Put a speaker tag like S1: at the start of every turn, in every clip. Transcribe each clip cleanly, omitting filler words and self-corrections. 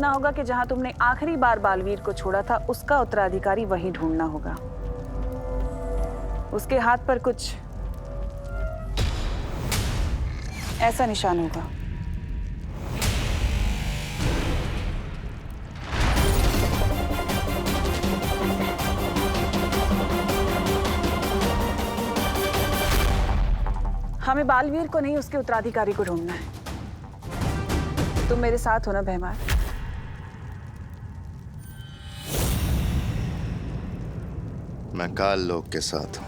S1: ना होगा कि जहां तुमने आखिरी बार बालवीर को छोड़ा था उसका उत्तराधिकारी वहीं ढूंढना होगा। उसके हाथ पर कुछ ऐसा निशान होगा। हमें बालवीर को नहीं, उसके उत्तराधिकारी को ढूंढना है। तुम मेरे साथ हो ना भैमार?
S2: मैं काल लोक के साथ हूं।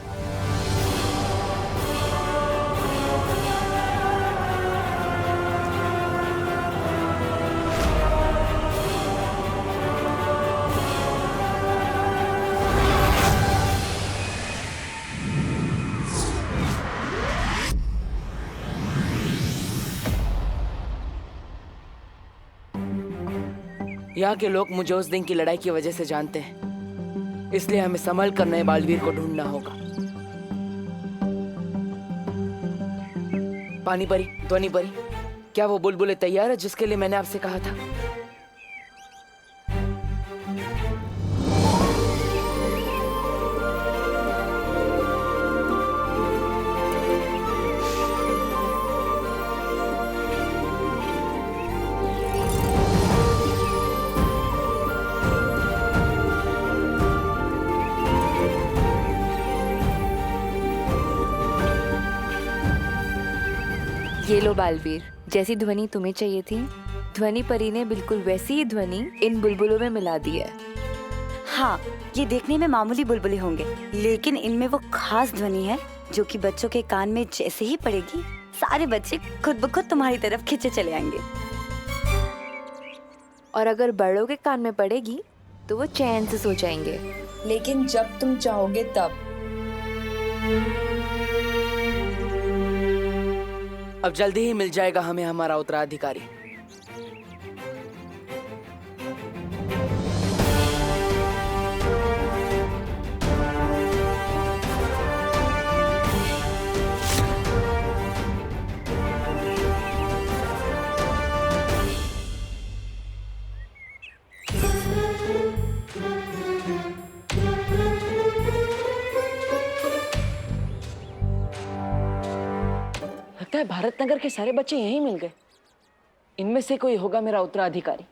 S3: यहाँ के लोग मुझे उस दिन की लड़ाई की वजह से जानते हैं, इसलिए हमें संभल कर नए बालवीर को ढूंढना होगा। पानी परी, ध्वनि परी, क्या वो बुलबुलें तैयार है जिसके लिए मैंने आपसे कहा था?
S4: ये लो बालवीर, जैसी ध्वनि तुम्हें चाहिए थी, ध्वनि परी ने बिल्कुल वैसी ही ध्वनि इन बुलबुलों में मिला दी है।
S5: हाँ, ये देखने में मामूली बुलबुले होंगे, लेकिन इनमें वो खास ध्वनि है जो कि बच्चों के कान में जैसे ही पड़ेगी, सारे बच्चे खुद ब खुद तुम्हारी तरफ खींचे चले आएंगे।
S4: और अगर बड़ों के कान में पड़ेगी तो वो चैन से सो जाएंगे।
S6: लेकिन जब तुम चाहोगे तब।
S3: अब जल्दी ही मिल जाएगा हमें हमारा उत्तराधिकारी। लगता है भारत नगर के सारे बच्चे यहीं मिल गए। इनमें से कोई होगा मेरा उत्तराधिकारी।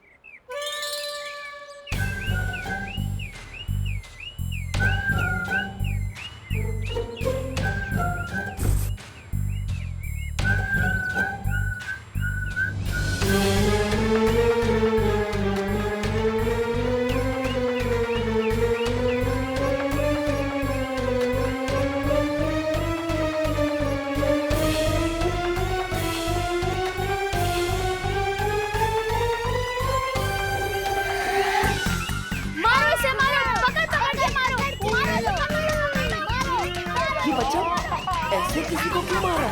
S3: ऐसे किसी को क्यों मारा?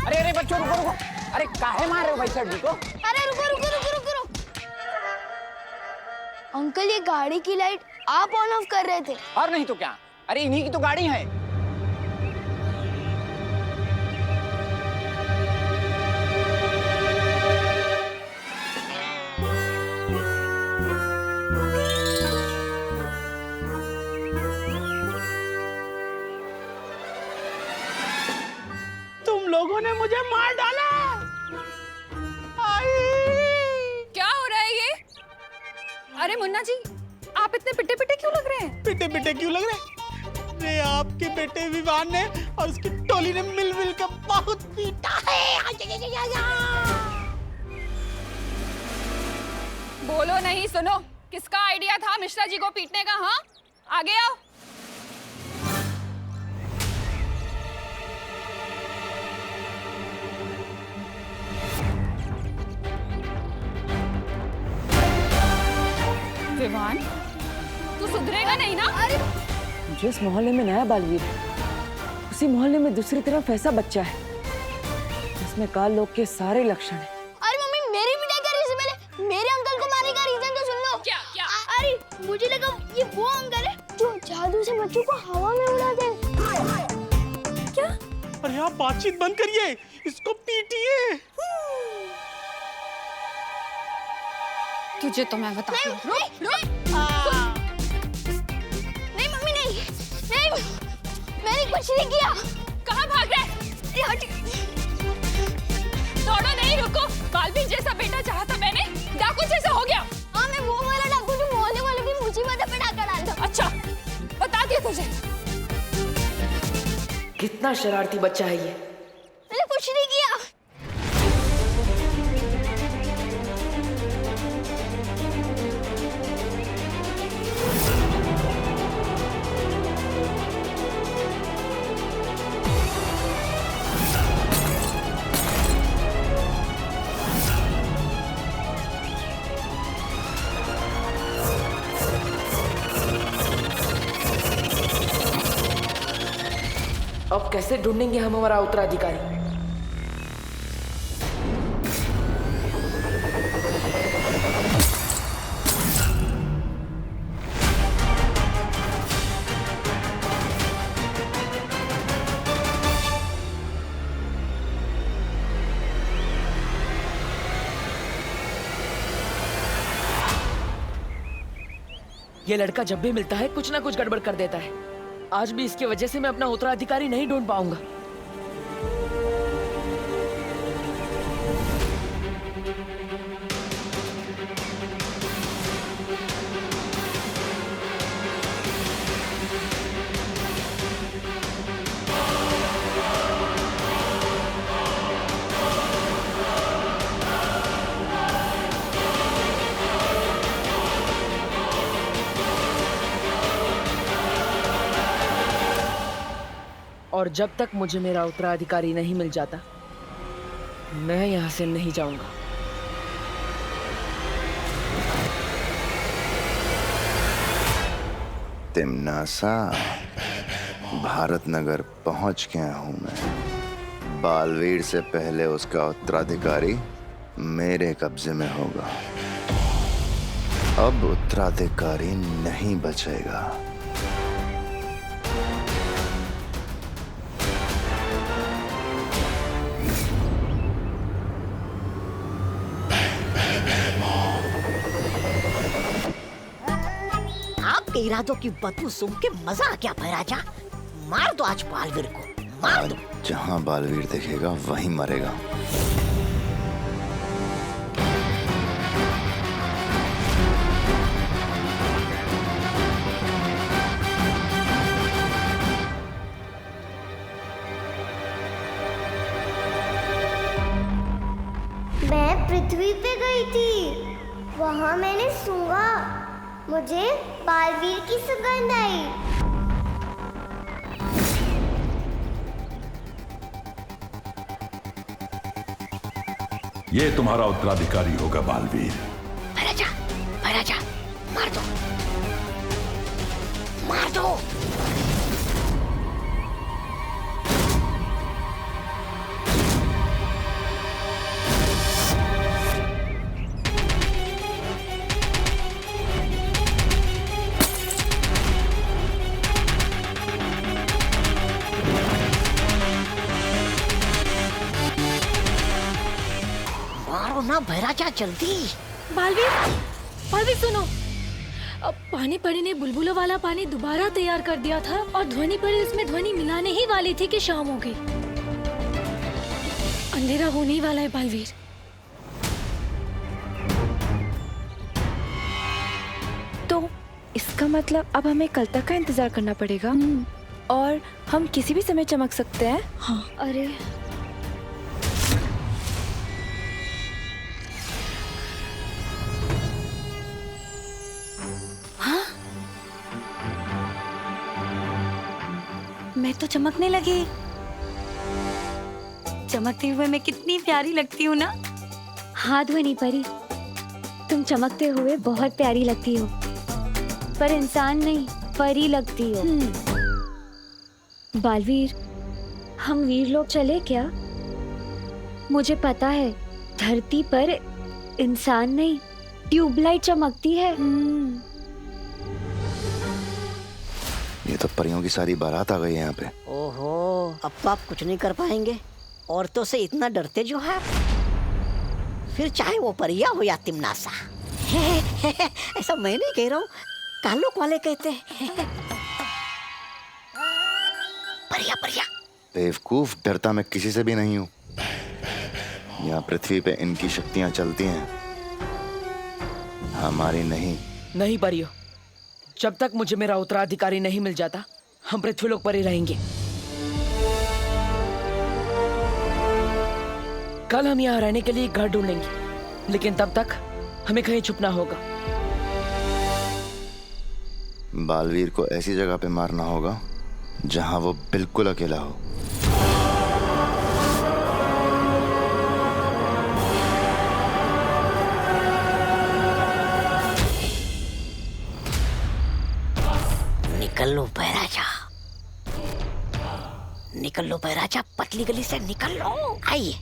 S7: अरे बच्चों रुको रुको, अरे काहे मार रहे हो भाई सर जी को?
S8: अरे रुको रुको रुको रुको रुको। अंकल ये गाड़ी की लाइट आप ऑन ऑफ कर रहे थे।
S7: और नहीं तो क्या, अरे इन्हीं की तो गाड़ी है। लोगों ने मुझे मार डाला।
S9: क्या हो रहा है ये? अरे मुन्ना जी, आप इतने पिटे पिटे क्यों लग रहे हैं?
S7: पिटे पिटे क्यों लग रहे हैं? अरे आपके बेटे विवान ने और उसकी टोली ने मिल मिल कर बहुत पीटा है।
S9: बोलो नहीं, सुनो। किसका आइडिया था मिश्रा जी को पीटने का? हाँ, आगे आओ। विवान, तू सुधरेगा नहीं ना? अरे
S3: जिस मोहल्ले में नया बालवीर है, उसी मोहल्ले में दूसरी तरफ ऐसा बच्चा है जिसमें काल लोक के सारे लक्षण हैं।
S8: अरे मम्मी, मेरी पिटाई करने से पहले मेरे अंकल को मारने का रीजन तो सुन लो।
S9: क्या क्या?
S8: अरे मुझे लगा ये वो अंकल है जो जादू से बच्चों को हवा में उड़ा दे।
S9: क्या?
S7: अरे आप बातचीत बंद करिए, इसको पीटिए।
S9: तुझे तो मैं बताती हूँ।
S8: नहीं मम्मी नहीं, मैंने कुछ नहीं किया।
S9: कहाँ भाग रहे? दौड़ो नहीं, रुको। बालवीर जैसा बेटा चाहा था मैंने, डाकू जैसा हो गया।
S8: हाँ मैं वो वाला डाकू जो मोहल्ले वालों की मुसीबत पे डाका डालता।
S9: अच्छा, बता दिया तुझे।
S3: कितना शरारती बच्चा है ये।
S8: मैंने कुछ नहीं किया।
S3: अब कैसे ढूंढेंगे हम हमारा उत्तराधिकारी? ये लड़का जब भी मिलता है कुछ ना कुछ गड़बड़ कर देता है। आज भी इसकी वजह से मैं अपना उत्तराधिकारी नहीं ढूंढ पाऊंगा। और जब तक मुझे मेरा उत्तराधिकारी नहीं मिल जाता, मैं यहां से नहीं जाऊंगा।
S2: तिमनासा, भारत नगर पहुंच गया हूं मैं। बालवीर से पहले उसका उत्तराधिकारी मेरे कब्जे में होगा। अब उत्तराधिकारी नहीं बचेगा।
S10: आपके इरादों की बदबू सूंघ के मजा आ गया भैराजा। मार दो आज बालवीर को, मार दो।
S2: जहां बालवीर दिखेगा वहीं मरेगा।
S8: मैं पृथ्वी पे गई थी, वहाँ मैंने सूंघा, मुझे बालवीर की सुगंध आई।
S11: ये तुम्हारा उत्तराधिकारी होगा बालवीर।
S10: भैराजा, भैराजा, मार दो, मार दो। ना भैराजा जल्दी।
S12: बालवीर सुनो। अब पानी परी ने बुलबुलों वाला पानी दोबारा तैयार कर दिया था और ध्वनि परी उसमें ध्वनि मिलाने ही वाली थी कि शाम हो गई। अंधेरा होने ही वाला है बालवीर।
S4: तो इसका मतलब अब हमें कल तक का इंतजार करना पड़ेगा और हम किसी भी समय चमक सकते हैं।
S12: हाँ।
S4: अरे
S5: मैं तो चमकने लगी। चमकते हुए मैं कितनी प्यारी लगती हूँ ना।
S12: हाँ ध्वनि परी, तुम चमकते हुए बहुत प्यारी लगती हो, पर इंसान नहीं परी लगती हो। बालवीर, हम वीर लोग चले क्या? मुझे पता है धरती पर इंसान नहीं ट्यूबलाइट चमकती है।
S2: ये तो परियों की सारी बारात आ गई है यहाँ पे।
S10: ओहो, अब तो आप कुछ नहीं कर पाएंगे। औरतों से इतना डरते जो है, फिर चाहे वो परिया हो या तिमनासा। ऐसा मैं नहीं कह रहा हूँ, कालोक वाले कहते हैं। परिया परिया।
S2: बेवकूफ, डरता मैं किसी से भी नहीं हूँ। यहाँ पृथ्वी पे इनकी शक्तियाँ चलती हैं, हमारी नहीं।
S3: नहीं परियो, जब तक मुझे मेरा उत्तराधिकारी नहीं मिल जाता हम पृथ्वीलोक पर ही रहेंगे। कल हम यहाँ रहने के लिए एक घर ढूंढेंगे, लेकिन तब तक हमें कहीं छुपना होगा।
S2: बालवीर को ऐसी जगह पे मारना होगा जहां वो बिल्कुल अकेला हो।
S10: निकल लो बैराजा, निकल लो बैराजा, पतली गली से निकल लो। आइए।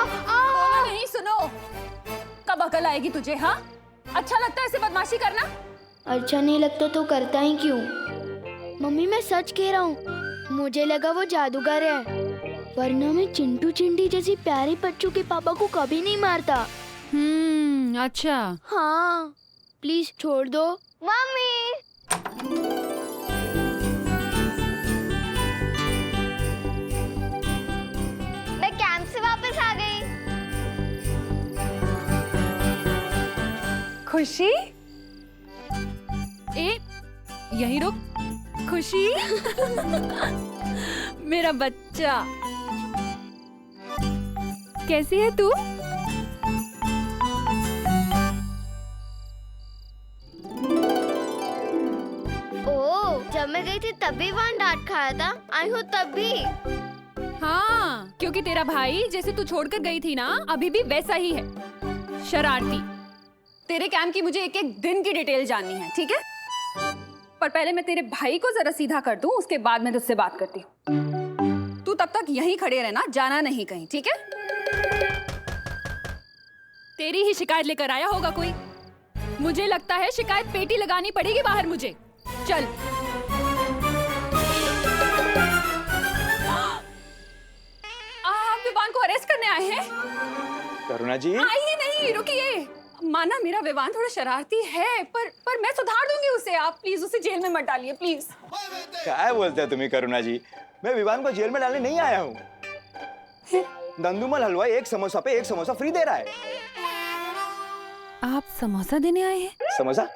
S9: बोलो नहीं, सुनो। कब अकल आएगी तुझे? हाँ, अच्छा लगता है ऐसे बदमाशी करना?
S8: अच्छा नहीं लगता तो करता ही क्यों? मम्मी मैं सच कह रहा हूँ, मुझे लगा वो जादूगर है, वरना मैं चिंटू चिंटी जैसी प्यारी बच्चों के पापा को कभी नहीं मारता।
S9: अच्छा।
S8: हाँ, प्लीज छोड़ दो। मम्मी। मैं कैंप से वापस आ गई।
S9: खुशी, यहीं रुक। खुशी मेरा बच्चा, कैसी है तू?
S8: जब मैं गई थी तभी वहाँ डांट खाया था, आई हूँ तब भी।
S9: हाँ, क्योंकि तेरा भाई जैसे तू छोड़कर गई थी ना, अभी भी वैसा ही है, शरारती। तेरे कैंप की मुझे एक एक दिन की डिटेल जाननी है, ठीक है? पर पहले मैं तेरे भाई को जरा सीधा कर दूं, उसके बाद मैं तुझसे बात करती हूँ। तू तब तक यहीं खड़े रहना, जाना नहीं कहीं, ठीक है? तेरी ही शिकायत लेकर आया होगा कोई। मुझे लगता है शिकायत पेटी लगानी पड़ेगी बाहर मुझे। चल। आप विवान को अरेस्ट करने आए हैं?
S13: करुणा जी।
S9: आइए नहीं, रुकिए। माना मेरा विवान थोड़ा शरारती है, पर मैं सुधार दूंगी उसे। आप प्लीज उसे जेल में मत डालिए, प्लीज।
S13: क्या बोलते हैं तुम्हें करुणा जी? मैं विवान को जेल में डालने नहीं आया हूँ। दंदुमल हलवाई एक समोसा पे एक समोसा फ्री दे रहा है।
S9: आप समोसा देने आए हैं?
S13: समोसा?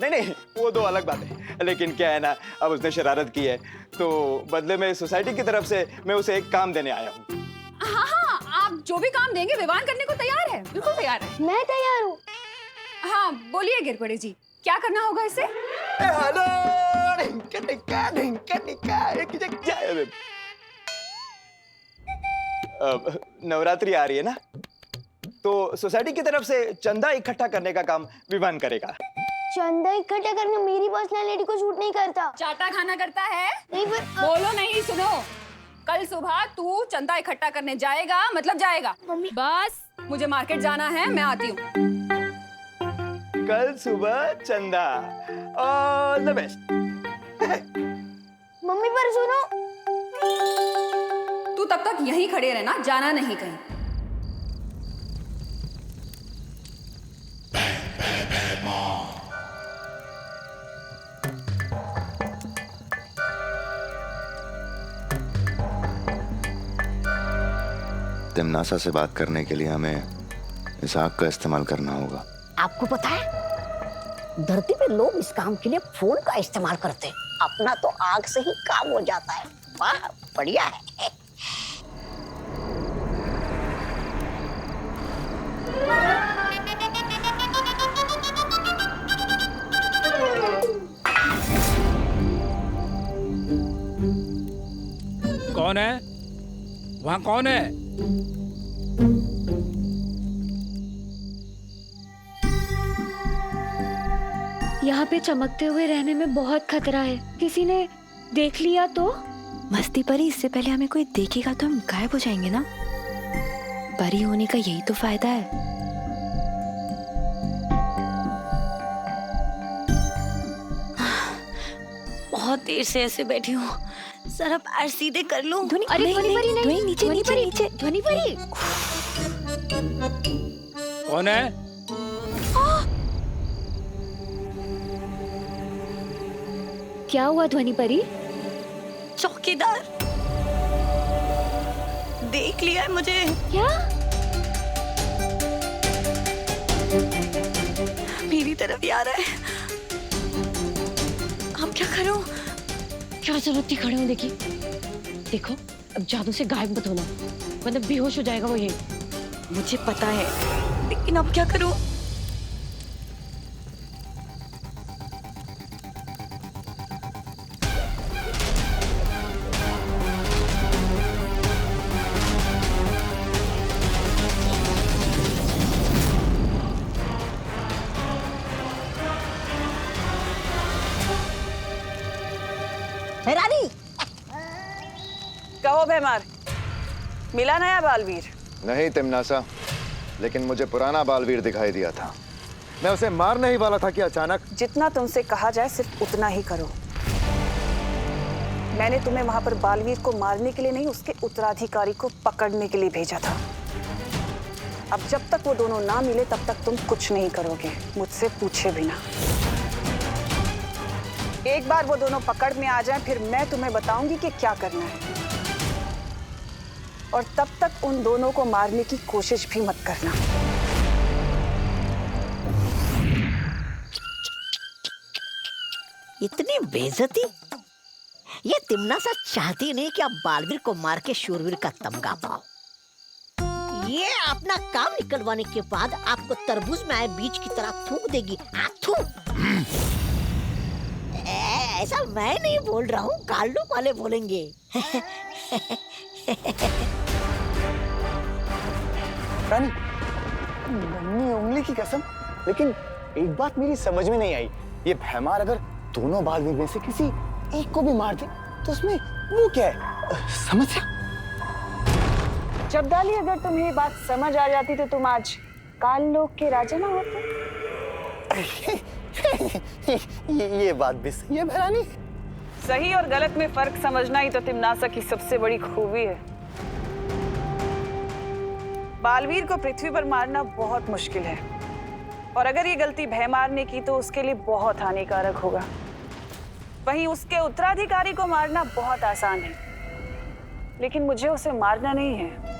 S13: नहीं, वो दो अलग बात है। लेकिन क्या है ना, अब उसने शरारत की है, तो बदले में सोसाइटी की तरफ से मैं उसे एक काम देने आया हूँ।
S9: हाँ, आप जो भी काम देंगे विवान करने को तैयार है, बिल्कुल तैयार है।
S8: मैं तैयार हूँ।
S9: हाँ, बोलिए गिरपड़े जी, क्या करना होगा इसे?
S13: नवरात्रि आ रही है ना, तो सोसाइटी की तरफ से चंदा इकट्ठा करने का काम विवान करेगा।
S8: चंदा इकट्ठा करना मेरी पर्सनालिटी को सूट नहीं करता।
S9: चाटा खाना करता है?
S8: नहीं, पर
S9: बोलो नहीं, सुनो। कल सुबह तू चंदा इकट्ठा करने जाएगा, मतलब जाएगा।
S8: मम्मी।
S9: बस, मुझे मार्केट जाना है, मैं आती हूँ।
S13: कल सुबह चंदा, ऑल द बेस्ट।
S8: मम्मी पर सुनो।
S9: तू तब तक यहीं खड़े रहना, जाना नहीं कहीं।
S2: तिमनासा से बात करने के लिए हमें इस आग का इस्तेमाल करना होगा।
S10: आपको पता है, धरती पे लोग इस काम के लिए फोन का इस्तेमाल करते हैं। अपना तो आग से ही काम हो जाता है। वाह, बढ़िया है।
S7: कौन है वहाँ? कौन है?
S12: यहाँ पे चमकते हुए रहने में बहुत खतरा है, किसी ने देख लिया तो?
S4: मस्ती परी, इससे पहले हमें कोई देखेगा तो हम गायब हो जाएंगे ना। परी होने का यही तो फायदा है।
S5: बहुत देर से ऐसे बैठी हूँ, जरा पैर सीधे कर लूं।
S4: ध्वनि,
S5: अरे ध्वनि परी नहीं,
S4: ध्वनि नीचे
S5: ध्वनि
S4: नीचे
S5: परी।
S4: नीचे ध्वनि परी।
S7: कौन है?
S4: क्या हुआ ध्वनि परी?
S5: चौकीदार देख लिया है मुझे।
S4: क्या?
S5: मेरी तरफ ही आ रहा है। अब क्या करूं?
S3: क्या जरूरत थी खड़े होने की? देखो अब जादू से गायब मत होना, मतलब बेहोश हो जाएगा वो। ये
S5: मुझे पता है, लेकिन अब क्या करूं?
S10: रानी,
S1: कहो भैमार, मिला नया बालवीर?
S2: नहीं तिमनासा, लेकिन मुझे पुराना बालवीर दिखाई दिया था। मैं उसे मारने ही वाला था कि अचानक।
S1: जितना तुमसे कहा जाए सिर्फ उतना ही करो। मैंने तुम्हें वहां पर बालवीर को मारने के लिए नहीं, उसके उत्तराधिकारी को पकड़ने के लिए भेजा था। अब जब तक वो दोनों ना मिले तब तक तुम कुछ नहीं करोगे, मुझसे पूछे बिना। एक बार वो दोनों पकड़ में आ जाएं, फिर मैं तुम्हें बताऊंगी कि क्या करना है। और तब तक उन दोनों को मारने की कोशिश भी मत करना।
S10: इतनी बेइज्जती? ये तिमनासा चाहती नहीं कि आप बालवीर को मार के शूरवीर का तमगा पाओ। ये अपना काम निकलवाने के बाद आपको तरबूज में आए बीज की तरह थूक देगी। ऐसा मैं नहीं बोल रहा हूँ, काल्लू वाले बोलेंगे।
S13: रानी, नन्ही उंगली की कसम, लेकिन एक बात मेरी समझ में नहीं आई। ये भैमार अगर दोनों बालवीर में से किसी एक को भी मार दे तो उसमें वो क्या है? समझ?
S1: जब्दाली, अगर तुम्हें ये बात समझ आ जाती तो तुम आज काल लोक के राजा ना होते।
S13: ये बात भी सही है भैरानी।
S1: सही और गलत में फर्क समझना ही तो तिमनासा की सबसे बड़ी खूबी है। बालवीर को पृथ्वी पर मारना बहुत मुश्किल है, और अगर ये गलती भैमार ने की तो उसके लिए बहुत हानिकारक होगा। वहीं उसके उत्तराधिकारी को मारना बहुत आसान है, लेकिन मुझे उसे मारना नहीं है।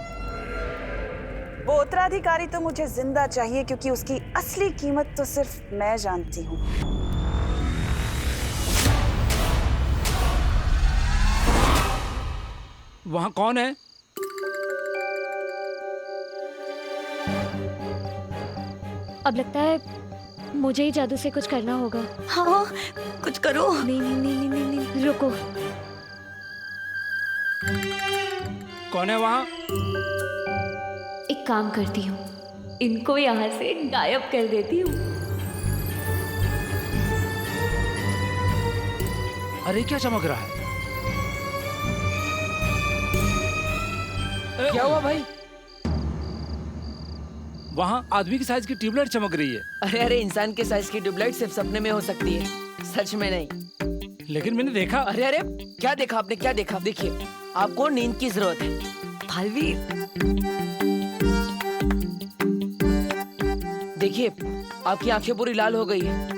S1: वो उत्तराधिकारी तो मुझे जिंदा चाहिए, क्योंकि उसकी असली कीमत तो सिर्फ मैं जानती हूँ।
S7: वहाँ कौन है?
S4: अब लगता है मुझे ही जादू से कुछ करना होगा।
S5: हाँ, कुछ करो।
S4: नहीं नहीं नहीं नहीं नहीं, नहीं। रुको।
S7: कौन है वहाँ?
S4: एक काम करती हूँ, इनको यहाँ से गायब कर देती हूँ।
S7: अरे क्या चमक रहा है?
S3: क्या हुआ भाई?
S7: वहाँ आदमी की साइज की ट्यूबलाइट चमक रही है।
S3: अरे अरे, इंसान के साइज की ट्यूबलाइट सिर्फ सपने में हो सकती है, सच में नहीं।
S7: लेकिन मैंने देखा।
S3: अरे अरे, क्या देखा आपने? क्या देखा? देखिए, आपको नींद की जरूरत है। बालवीर, देखिए आपकी आंखें पूरी लाल हो गई है।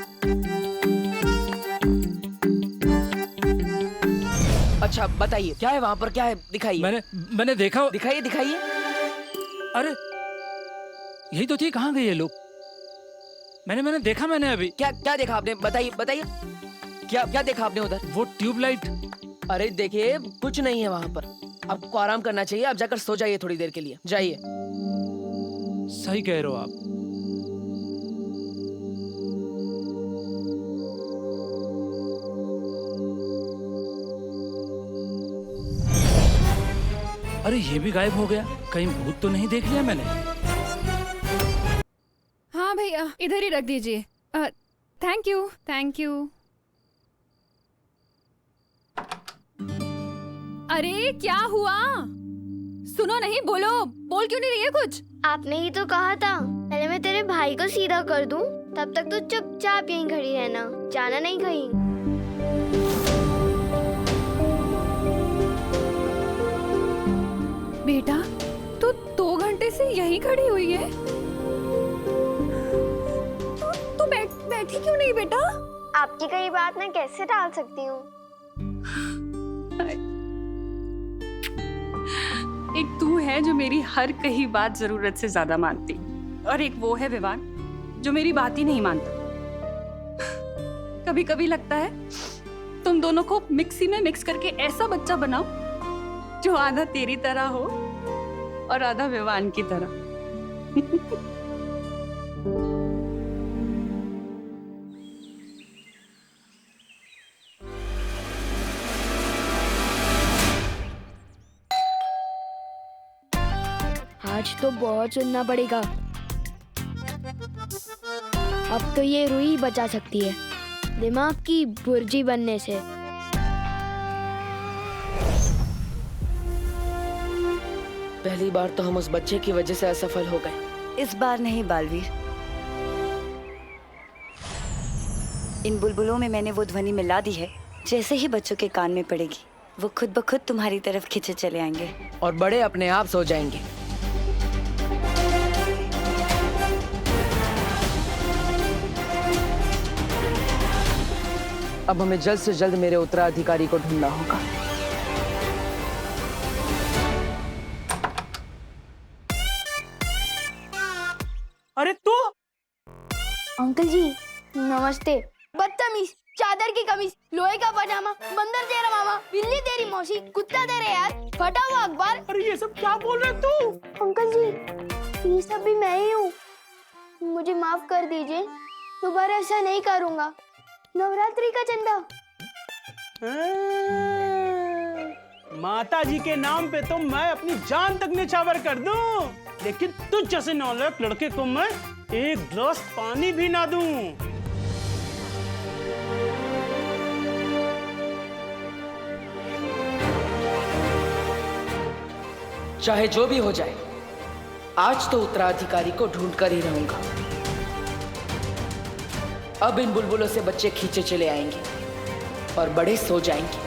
S3: अच्छा बताइए, क्या है वहाँ पर? क्या है? दिखाइए।
S7: मैंने देखा।
S3: दिखाइए दिखाइए।
S7: अरे यही तो थी, कहाँ गए ये लोग? मैंने देखा। मैंने अभी
S3: क्या देखा आपने? बताइए बताइए, क्या देखा आपने उधर?
S7: वो ट्यूबलाइट।
S3: अरे देखिए, कुछ नहीं है वहाँ पर। आपको आराम करना चाहिए, आप जाकर सो जाइए थोड़ी देर के लिए, जाइए।
S7: सही कह रहे हो आप। अरे ये भी गायब हो गया, कहीं भूत तो नहीं देख लिया मैंने?
S9: हाँ भैया, इधर ही रख दीजिए। Thank you thank you. अरे क्या हुआ? सुनो नहीं, बोलो। बोल क्यों नहीं रही है कुछ?
S8: आपने ही तो कहा था पहले मैं तेरे भाई को सीधा कर दूं, तब तक तू चुपचाप यहीं खड़ी रहना, जाना नहीं कहीं।
S9: बेटा तू 2 घंटे से यहीं खड़ी हुई है। तू बैठी क्यों नहीं बेटा?
S8: आपकी कई बात मैं कैसे टाल सकती हूँ?
S9: एक तू है जो मेरी हर कही बात जरूरत से ज्यादा मानती, और एक वो है विवान जो मेरी बात ही नहीं मानता। कभी कभी लगता है तुम दोनों को मिक्सी में मिक्स करके ऐसा बच्चा बनाओ जो आधा तेरी तरह हो और आधा विवान की तरह।
S8: आज तो बहुत सुनना पड़ेगा। अब तो ये रूही बचा सकती है दिमाग की बुर्जी बनने से।
S3: पहली बार तो हम उस बच्चे की वजह से असफल हो गए।
S5: इस बार नहीं बालवीर, इन बुलबुलों में मैंने वो ध्वनि मिला दी है, जैसे ही बच्चों के कान में पड़ेगी वो खुद ब खुद तुम्हारी तरफ खींचे चले आएंगे
S3: और बड़े अपने आप सो जाएंगे। अब हमें जल्द से जल्द मेरे उत्तराधिकारी को ढूंढना होगा।
S7: अरे तू?
S8: अंकल जी नमस्ते। बदतमीज, चादर की कमीज, लोहे का पजामा, बंदर तेरा मामा, बिल्ली तेरी मौसी, कुत्ता तेरे यार, फटा हुआ अखबार।
S7: अरे ये सब क्या बोल रहे तू?
S8: अंकल जी ये सब भी मैं ही हूँ, मुझे माफ कर दीजिए, दोबारा ऐसा नहीं करूँगा। नवरात्रि का चंदा।
S7: माता जी के नाम पे तो मैं अपनी जान तक निछावर कर दूं, लेकिन तुझ जैसे नालायक लड़के को मैं एक गिलास पानी भी ना दूं।
S3: चाहे जो भी हो जाए, आज तो उत्तराधिकारी को ढूंढ कर ही रहूंगा। अब इन बुलबुलों से बच्चे खींचे चले आएंगे और बड़े सो जाएंगे।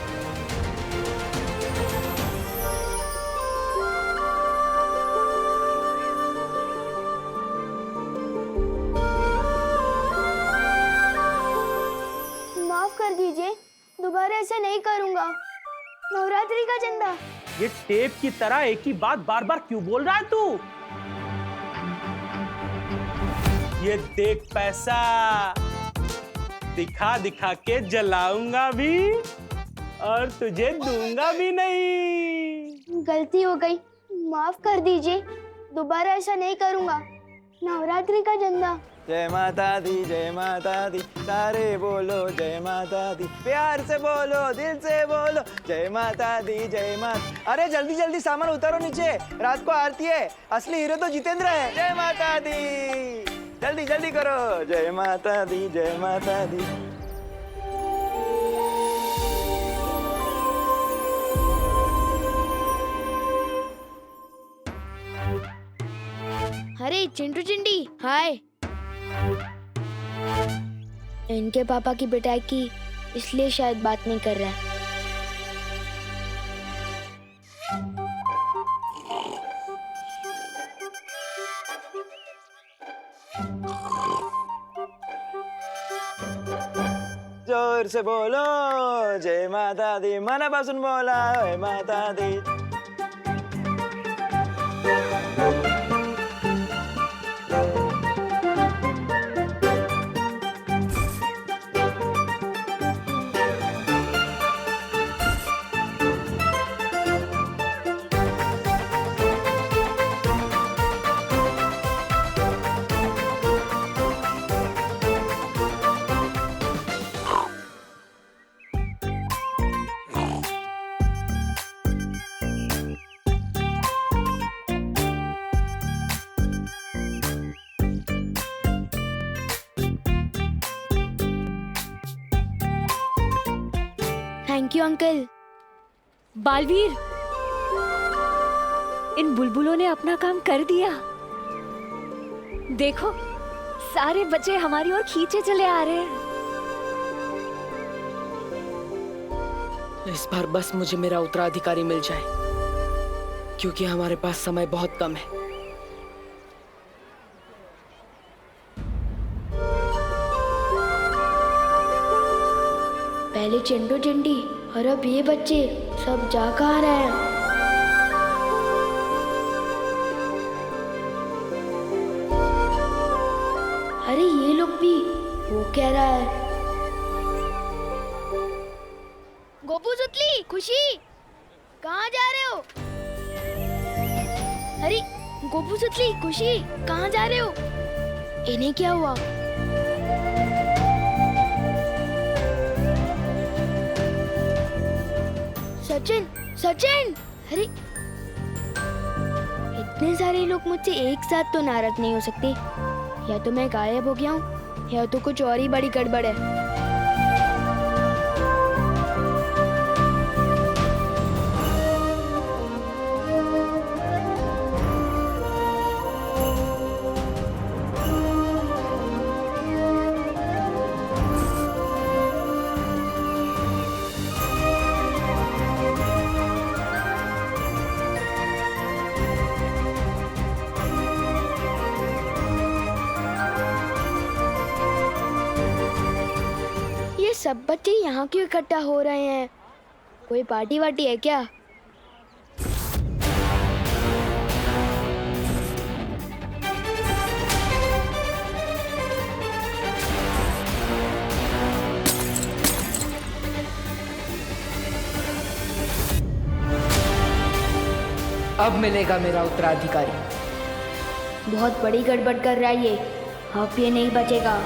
S8: माफ कर दीजिए, दोबारा ऐसा नहीं करूँगा। नवरात्रि का चंदा।
S7: ये टेप की तरह एक ही बात बार बार क्यों बोल रहा है तू? ये देख पैसा, दिखा दिखा के जलाऊंगा भी और तुझे दूंगा भी नहीं।
S8: गलती हो गई, माफ कर दीजिए, दोबारा ऐसा नहीं करूँगा। नवरात्रि का चंदा।
S13: जय माता दी, सारे बोलो जय माता दी, प्यार से बोलो, दिल से बोलो जय माता दी, जय माता। अरे जल्दी जल्दी सामान उतारो नीचे, रात को आरती है, असली हीरो तो जितेंद्र है। जय माता दी, जल्दी जल्दी करो, जय माता दी, जय माता दी।
S8: अरे चिंटू चिंटी, हाय। इनके पापा की पिटाई की, इसलिए शायद बात नहीं कर रहा है।
S13: जोर से बोलो जय माता दी, मनापासून बोला जय माता दी।
S8: Thank you uncle.
S5: बालवीर, इन बुलबुलों ने अपना काम कर दिया। देखो, सारे बच्चे हमारी ओर खींचे चले आ रहे हैं।
S3: इस बार बस मुझे मेरा उत्तराधिकारी मिल जाए, क्योंकि हमारे पास समय बहुत कम है।
S8: पहले चिंटू चिंटी और अब ये बच्चे सब जा कहाँ रहे हैं? अरे ये लोग भी, वो कह रहा है। गोपू सुतली खुशी कहाँ जा रहे हो? अरे गोपू सुतली खुशी कहाँ जा रहे हो? इन्हें क्या हुआ? सचिन सचिन, अरे इतने सारे लोग मुझसे एक साथ तो नाराज नहीं हो सकते। या तो मैं गायब हो गया हूँ या तो कुछ और ही बड़ी गड़बड़ है। सब बच्चे यहाँ क्यों इकट्ठा हो रहे हैं? कोई पार्टी वार्टी है क्या?
S3: अब मिलेगा मेरा उत्तराधिकारी।
S8: बहुत बड़ी गड़बड़ कर रहा है ये, अब ये नहीं बचेगा।